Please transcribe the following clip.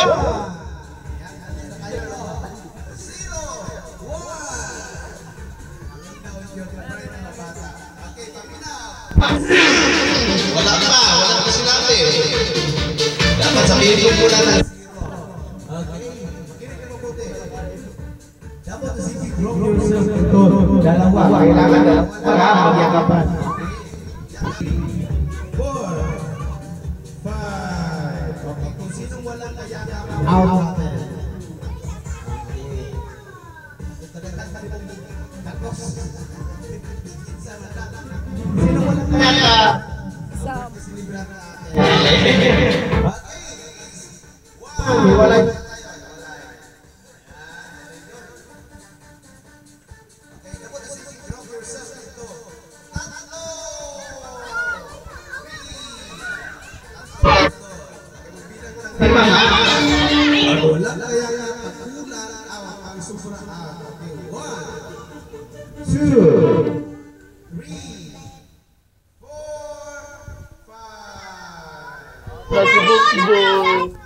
Wala pa sinabi. Dapat sabihin ko muna na. Dapat isipin ito. Dalawa. Kailangan dalawa. Magyakapan. 4, 5. Okay, kung sinong walang kayakapan. Out. Sino walang kayakapan? Hiwalay. Wala kaya pagkulan ang sobra. Okay, 1, 2, 3, 4, 5.